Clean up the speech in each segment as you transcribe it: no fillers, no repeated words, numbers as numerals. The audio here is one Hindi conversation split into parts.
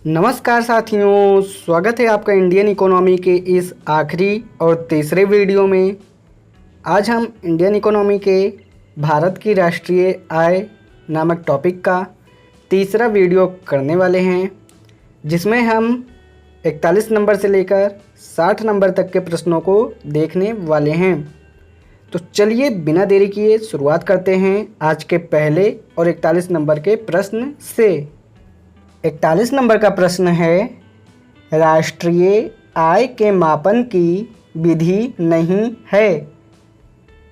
नमस्कार साथियों, स्वागत है आपका इंडियन इकोनॉमी के इस आखिरी और तीसरे वीडियो में। आज हम इंडियन इकोनॉमी के भारत की राष्ट्रीय आय नामक टॉपिक का तीसरा वीडियो करने वाले हैं, जिसमें हम 41 नंबर से लेकर 60 नंबर तक के प्रश्नों को देखने वाले हैं। तो चलिए बिना देरी किए शुरुआत करते हैं आज के पहले और 41 नंबर के प्रश्न से। 41 नंबर का प्रश्न है, राष्ट्रीय आय के मापन की विधि नहीं है।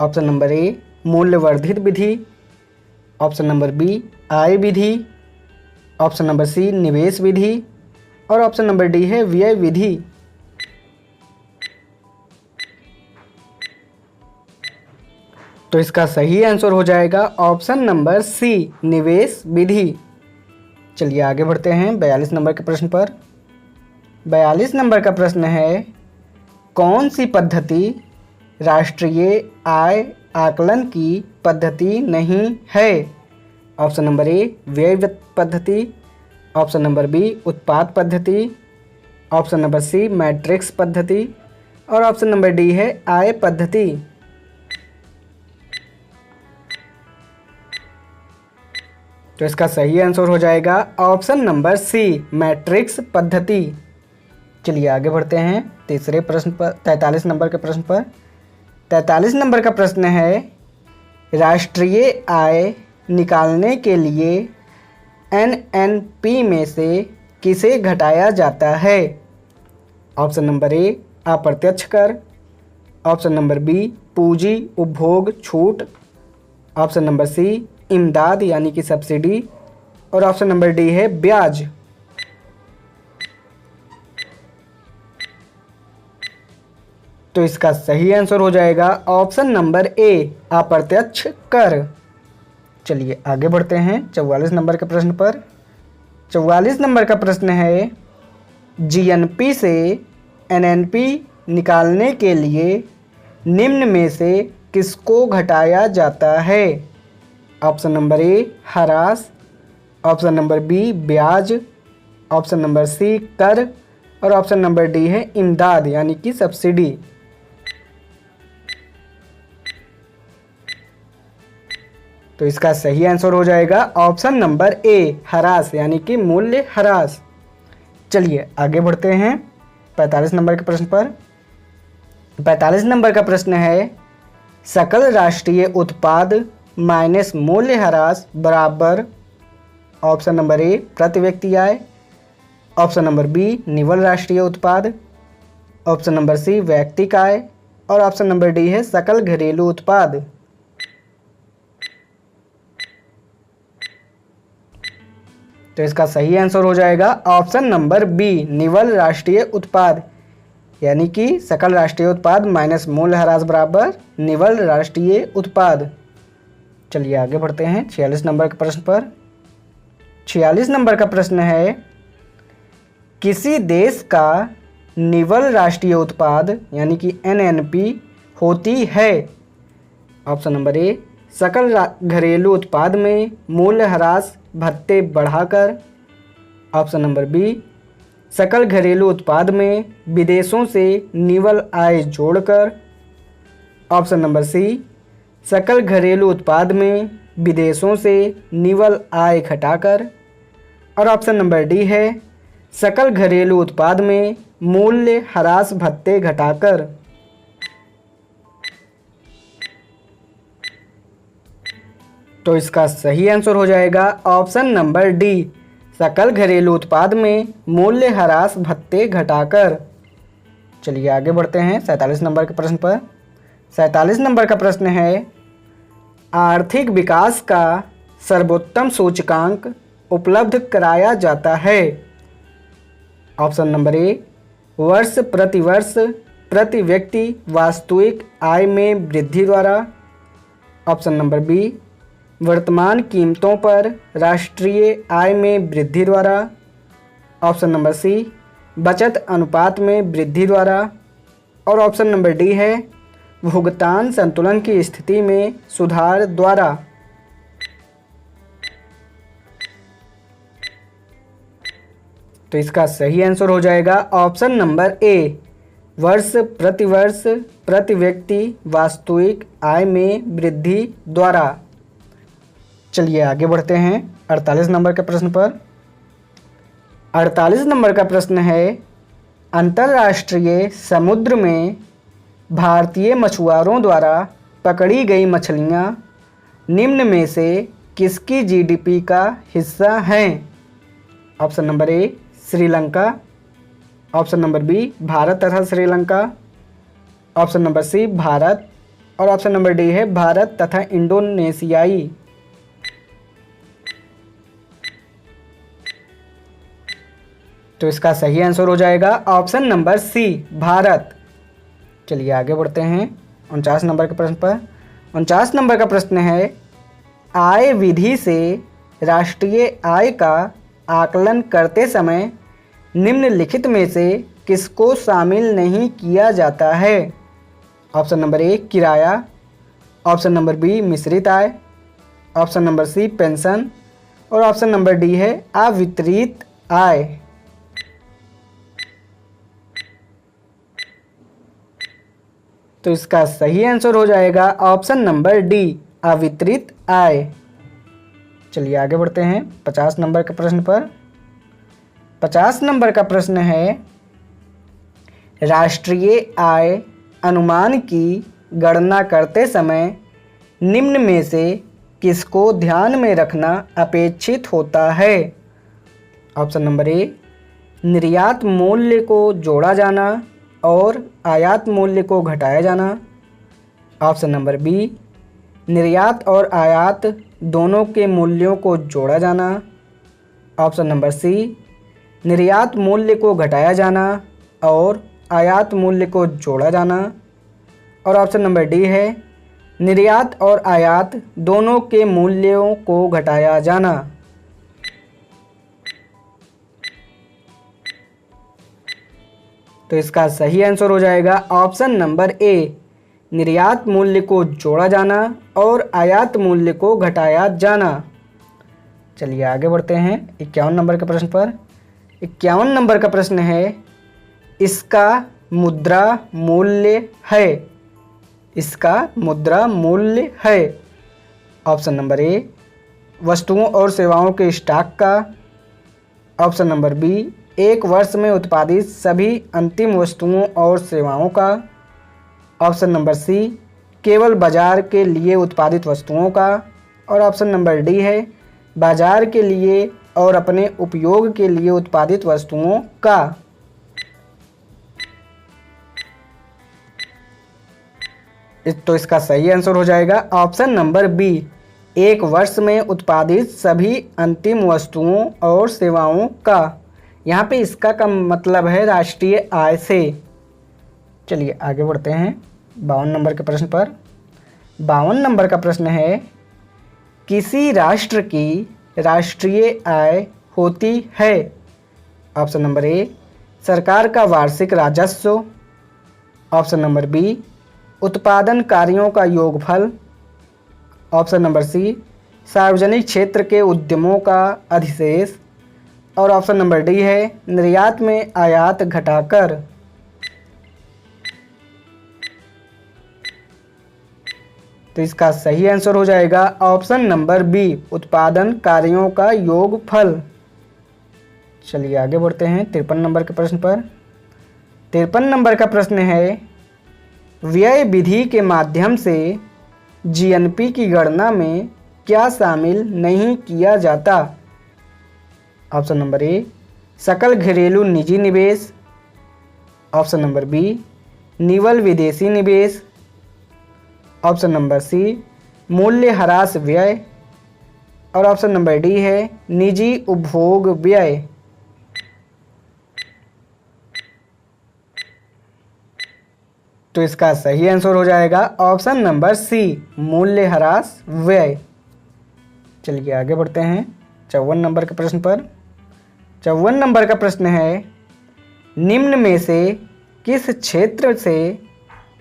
ऑप्शन नंबर ए मूल्यवर्धित विधि, ऑप्शन नंबर बी आय विधि, ऑप्शन नंबर सी निवेश विधि और ऑप्शन नंबर डी है व्यय विधि। तो इसका सही आंसर हो जाएगा ऑप्शन नंबर सी निवेश विधि। चलिए आगे बढ़ते हैं 42 नंबर के प्रश्न पर। 42 नंबर का प्रश्न है, कौन सी पद्धति राष्ट्रीय आय आकलन की पद्धति नहीं है। ऑप्शन नंबर ए व्यय पद्धति, ऑप्शन नंबर बी उत्पाद पद्धति, ऑप्शन नंबर सी मैट्रिक्स पद्धति और ऑप्शन नंबर डी है आय पद्धति। तो इसका सही आंसर हो जाएगा ऑप्शन नंबर सी मैट्रिक्स पद्धति। चलिए आगे बढ़ते हैं तीसरे प्रश्न पर, 43 नंबर के प्रश्न पर। 43 नंबर का प्रश्न है, राष्ट्रीय आय निकालने के लिए एनएनपी में से किसे घटाया जाता है। ऑप्शन नंबर ए अप्रत्यक्ष कर, ऑप्शन नंबर बी पूंजी उपभोग छूट, ऑप्शन नंबर सी इमदाद यानी कि सब्सिडी और ऑप्शन नंबर डी है ब्याज। तो इसका सही आंसर हो जाएगा ऑप्शन नंबर ए अप्रत्यक्ष कर। चलिए आगे बढ़ते हैं 44 नंबर के प्रश्न पर। 44 नंबर का प्रश्न है, जीएनपी से एनएनपी निकालने के लिए निम्न में से किसको घटाया जाता है। ऑप्शन नंबर ए ह्रास, ऑप्शन नंबर बी ब्याज, ऑप्शन नंबर सी कर और ऑप्शन नंबर डी है इमदाद यानी कि सब्सिडी। तो इसका सही आंसर हो जाएगा ऑप्शन नंबर ए ह्रास यानी कि मूल्य ह्रास। चलिए आगे बढ़ते हैं 45 नंबर के प्रश्न पर। 45 नंबर का प्रश्न है, सकल राष्ट्रीय उत्पाद माइनस मूल्य ह्रास बराबर ऑप्शन नंबर ए प्रति व्यक्ति आय, ऑप्शन नंबर बी निव्वल राष्ट्रीय उत्पाद, ऑप्शन नंबर सी वैयक्तिक आय और ऑप्शन नंबर डी है सकल घरेलू उत्पाद। तो इसका सही आंसर हो जाएगा ऑप्शन नंबर बी निव्वल राष्ट्रीय उत्पाद यानी कि सकल राष्ट्रीय उत्पाद माइनस मूल्य ह्रास बराबर निव्वल राष्ट्रीय उत्पाद। चलिए आगे बढ़ते हैं 46 नंबर के प्रश्न पर। 46 नंबर का प्रश्न है, किसी देश का निव्वल राष्ट्रीय उत्पाद यानी कि एनएनपी होती है। ऑप्शन नंबर ए सकल घरेलू उत्पाद में मूल्य ह्रास भत्ते बढ़ाकर, ऑप्शन नंबर बी सकल घरेलू उत्पाद में विदेशों से निव्वल आय जोड़कर, ऑप्शन नंबर सी सकल घरेलू उत्पाद में विदेशों से निव्वल आय घटाकर और ऑप्शन नंबर डी है सकल घरेलू उत्पाद में मूल्य ह्रास भत्ते घटाकर। तो इसका सही आंसर हो जाएगा ऑप्शन नंबर डी सकल घरेलू उत्पाद में मूल्य ह्रास भत्ते घटाकर। चलिए आगे बढ़ते हैं 47 नंबर के प्रश्न पर। 47 नंबर का प्रश्न है, आर्थिक विकास का सर्वोत्तम सूचकांक उपलब्ध कराया जाता है। ऑप्शन नंबर ए वर्ष प्रति व्यक्ति वास्तविक आय में वृद्धि द्वारा, ऑप्शन नंबर बी वर्तमान कीमतों पर राष्ट्रीय आय में वृद्धि द्वारा, ऑप्शन नंबर सी बचत अनुपात में वृद्धि द्वारा और ऑप्शन नंबर डी है भुगतान संतुलन की स्थिति में सुधार द्वारा। तो इसका सही आंसर हो जाएगा ऑप्शन नंबर ए, वर्ष प्रतिवर्ष प्रति व्यक्ति वास्तविक आय में वृद्धि द्वारा। चलिए आगे बढ़ते हैं 48 नंबर के प्रश्न पर। 48 नंबर का प्रश्न है, अंतर्राष्ट्रीय समुद्र में भारतीय मछुआरों द्वारा पकड़ी गई मछलियां निम्न में से किसकी जीडीपी का हिस्सा हैं? Option number A Sri Lanka, option number B Bharat तथा Sri Lanka, option number C Bharat और ऑप्शन नंबर डी है भारत तथा इंडोनेशियाई। तो इसका सही आंसर हो जाएगा ऑप्शन नंबर सी भारत। चलिए आगे बढ़ते हैं 49 नंबर के प्रश्न पर। 49 नंबर का प्रश्न है, आय विधि से राष्ट्रीय आय का आकलन करते समय निम्नलिखित में से किसको शामिल नहीं किया जाता है? ऑप्शन नंबर ए किराया, ऑप्शन नंबर बी मिश्रित आय, ऑप्शन नंबर सी पेंशन और ऑप्शन नंबर डी है अवितरित आय। तो इसका सही आंसर हो जाएगा ऑप्शन नंबर डी अवितरित आय। चलिए आगे बढ़ते हैं 50 नंबर के प्रश्न पर। 50 नंबर का प्रश्न है, राष्ट्रीय आय अनुमान की गणना करते समय निम्न में से किसको ध्यान में रखना अपेक्षित होता है? ऑप्शन नंबर ए निर्यात मूल्य को जोड़ा जाना और आयात मूल्य को घटाया जाना, ऑप्शन नंबर बी निर्यात और आयात दोनों के मूल्यों को जोड़ा जाना, ऑप्शन नंबर सी निर्यात मूल्य को घटाया जाना और आयात मूल्य को जोड़ा जाना और ऑप्शन नंबर डी है निर्यात और आयात दोनों के मूल्यों को घटाया जाना। तो इसका सही आंसर हो जाएगा ऑप्शन नंबर ए निर्यात मूल्य को जोड़ा जाना और आयात मूल्य को घटाया जाना। चलिए आगे बढ़ते हैं 51 नंबर के प्रश्न पर। 51 नंबर का प्रश्न है, इसका मुद्रा मूल्य है। इसका मुद्रा मूल्य है। ऑप्शन नंबर ए वस्तुओं और सेवाओं के स्टॉक का, ऑप्शन नंबर बी एक वर्ष में उत्पादित सभी अंतिम वस्तुओं और सेवाओं का, ऑप्शन नंबर सी केवल बाजार के लिए उत्पादित वस्तुओं का और ऑप्शन नंबर डी है बाजार के लिए और अपने उपयोग के लिए उत्पादित वस्तुओं का। तो इसका सही आंसर हो जाएगा ऑप्शन नंबर बी एक वर्ष में उत्पादित सभी अंतिम वस्तुओं और सेवाओं का। यहाँ पे इसका का मतलब है राष्ट्रीय आय से। चलिए आगे बढ़ते हैं 52 नंबर के प्रश्न पर। 52 नंबर का प्रश्न है, किसी राष्ट्र की राष्ट्रीय आय होती है? ऑप्शन नंबर ए सरकार का वार्षिक राजस्व, ऑप्शन नंबर बी उत्पादन कार्यों का योगफल, ऑप्शन नंबर सी सार्वजनिक क्षेत्र के उद्यमों का अधिशेष और ऑप्शन नंबर डी है निर्यात में आयात घटाकर। तो इसका सही आंसर हो जाएगा ऑप्शन नंबर बी उत्पादन कार्यों का योगफल। चलिए आगे बढ़ते हैं 53 नंबर के प्रश्न पर। 53 नंबर का प्रश्न है, व्यय विधि के माध्यम से जीएनपी की गणना में क्या शामिल नहीं किया जाता? ऑप्शन नंबर ए सकल घरेलू निजी निवेश, ऑप्शन नंबर बी निवल विदेशी निवेश, ऑप्शन नंबर सी मूल्य ह्रास व्यय और ऑप्शन नंबर डी है निजी उपभोग व्यय। तो इसका सही आंसर हो जाएगा ऑप्शन नंबर सी मूल्य ह्रास व्यय। चलिए आगे बढ़ते हैं 54 नंबर के प्रश्न पर। 54 नंबर का प्रश्न है, निम्न में से किस क्षेत्र से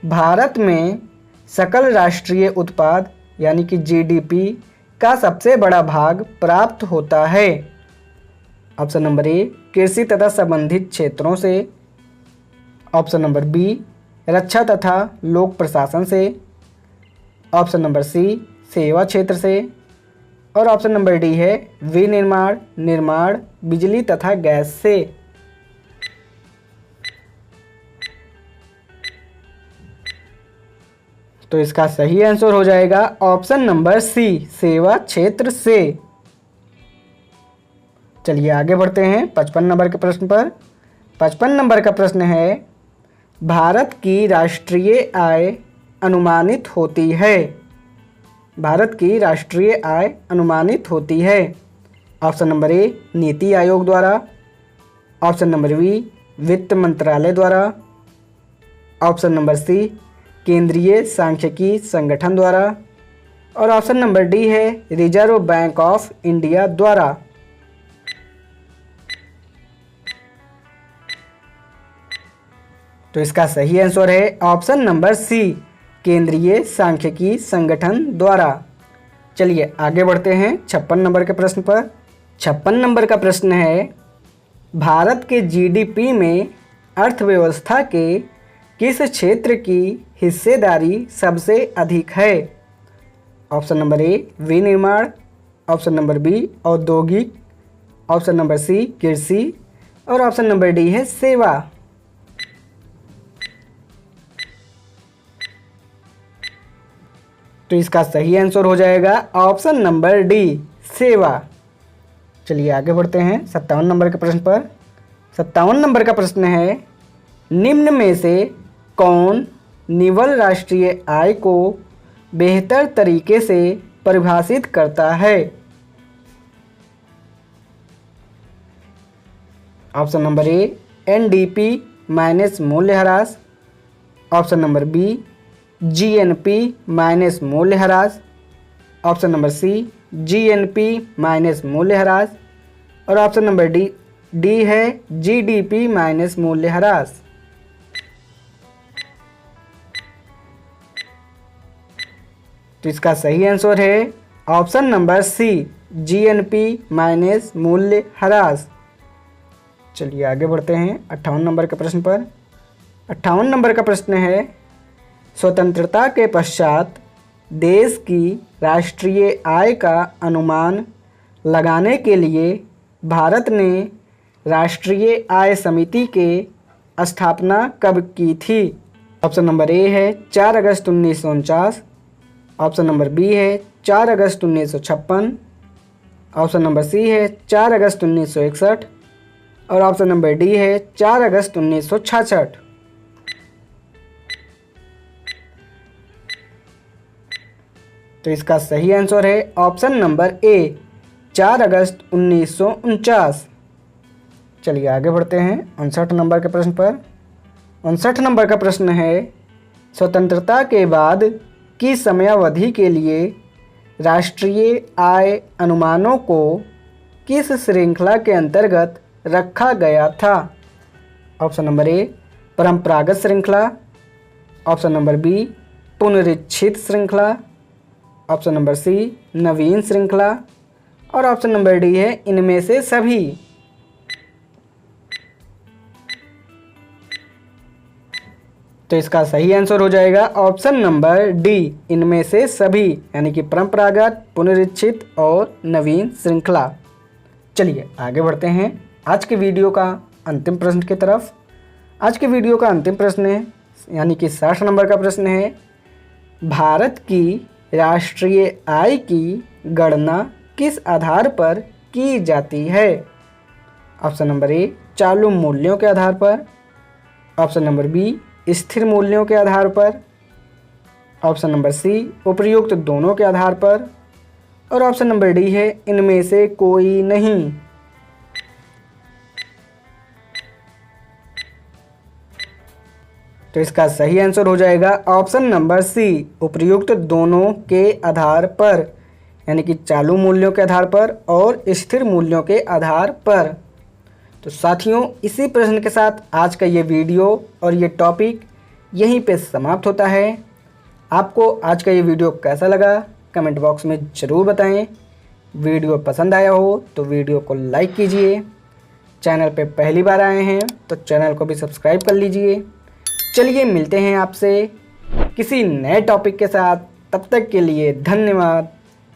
भारत में सकल राष्ट्रीय उत्पाद यानी कि जीडीपी का सबसे बड़ा भाग प्राप्त होता है? ऑप्शन नंबर ए कृषि तथा संबंधित क्षेत्रों से, ऑप्शन नंबर बी रक्षा तथा लोक प्रशासन से, ऑप्शन नंबर सी सेवा क्षेत्र से और ऑप्शन नंबर डी है विनिर्माण, निर्माण, बिजली तथा गैस से। तो इसका सही आंसर हो जाएगा ऑप्शन नंबर सी सेवा क्षेत्र से। चलिए आगे बढ़ते हैं 55 नंबर के प्रश्न पर। 55 नंबर का प्रश्न है भारत की राष्ट्रीय आय अनुमानित होती है। भारत की राष्ट्रीय आय अनुमानित होती है। ऑप्शन नंबर ए नीति आयोग द्वारा, ऑप्शन नंबर बी वित्त मंत्रालय द्वारा, ऑप्शन नंबर सी केंद्रीय सांख्यिकी संगठन द्वारा और ऑप्शन नंबर डी है रिजर्व बैंक ऑफ इंडिया द्वारा। तो इसका सही आंसर है ऑप्शन नंबर सी केंद्रीय सांख्यिकी संगठन द्वारा। चलिए आगे बढ़ते हैं 56 नंबर के प्रश्न पर। 56 नंबर का प्रश्न है भारत के जीडीपी में अर्थव्यवस्था के किस क्षेत्र की हिस्सेदारी सबसे अधिक है। ऑप्शन नंबर ए विनिर्माण, ऑप्शन नंबर बी औद्योगिक, ऑप्शन नंबर सी कृषि और ऑप्शन नंबर डी है सेवा। तो इसका सही आंसर हो जाएगा ऑप्शन नंबर डी सेवा। चलिए आगे बढ़ते हैं 57 नंबर के प्रश्न पर। 57 नंबर का प्रश्न है निम्न में से कौन निवल राष्ट्रीय आय को बेहतर तरीके से परिभाषित करता है। Option number A NDP minus मूल्यह्रास, option number B GNP minus मूल्यह्रास, option number C GNP minus मूल्यह्रास और ऑप्शन नंबर डी है जीडीपी माइनस मूल्यह्रास। तो इसका सही आंसर है option number C GNP minus मूल्यह्रास। चलिए आगे बढ़ते हैं 58 नंबर के प्रश्न पर। 58 नंबर का प्रश्न है स्वतंत्रता के पश्चात देश की राष्ट्रीय आय का अनुमान लगाने के लिए भारत ने राष्ट्रीय आय समिति के स्थापना कब की थी। ऑप्शन नंबर ए है 4 अगस्त 1949, ऑप्शन नंबर बी है 4 अगस्त 1956, ऑप्शन नंबर सी है 4 अगस्त 1961 और ऑप्शन नंबर डी है 4 अगस्त 1966। तो इसका सही आंसर है ऑप्शन नंबर ए 4 अगस्त 1949। चलिए आगे बढ़ते हैं 59 नंबर के प्रश्न पर। 59 नंबर का प्रश्न है स्वतंत्रता के बाद की समयावधि के लिए राष्ट्रीय आय अनुमानों को किस श्रृंखला के अंतर्गत रखा गया था। ऑप्शन नंबर ए परंपरागत श्रृंखला, ऑप्शन नंबर बी पुनरीक्षित श्रृंखला, ऑप्शन नंबर सी नवीन श्रृंखला और ऑप्शन नंबर डी है इनमें से सभी। तो इसका सही आंसर हो जाएगा ऑप्शन नंबर डी इनमें से सभी, यानी कि परंपरागत, पुनरीक्षित और नवीन श्रृंखला। चलिए आगे बढ़ते हैं आज के वीडियो का अंतिम प्रश्न की तरफ। आज के वीडियो का अंतिम प्रश्न है यानी कि 60 नंबर का प्रश्न है भारत की राष्ट्रीय आय की गणना किस आधार पर की जाती है। ऑप्शन नंबर ए चालू मूल्यों के आधार पर, ऑप्शन नंबर बी स्थिर मूल्यों के आधार पर, ऑप्शन नंबर सी उपर्युक्त दोनों के आधार पर और ऑप्शन नंबर डी है इनमें से कोई नहीं। तो इसका सही आंसर हो जाएगा ऑप्शन नंबर सी उपर्युक्त दोनों के आधार पर, यानी कि चालू मूल्यों के आधार पर और स्थिर मूल्यों के आधार पर। तो साथियों इसी प्रश्न के साथ आज का ये वीडियो और ये टॉपिक यहीं पे समाप्त होता है। आपको आज का ये वीडियो कैसा लगा कमेंट बॉक्स में ज़रूर बताएं। वीडियो पसंद आया हो तो वीडियो को लाइक कीजिए, चैनल पे पहली बार आए हैं तो चैनल को भी सब्सक्राइब कर लीजिए। चलिए मिलते हैं आपसे किसी नए टॉपिक के साथ, तब तक के लिए धन्यवाद।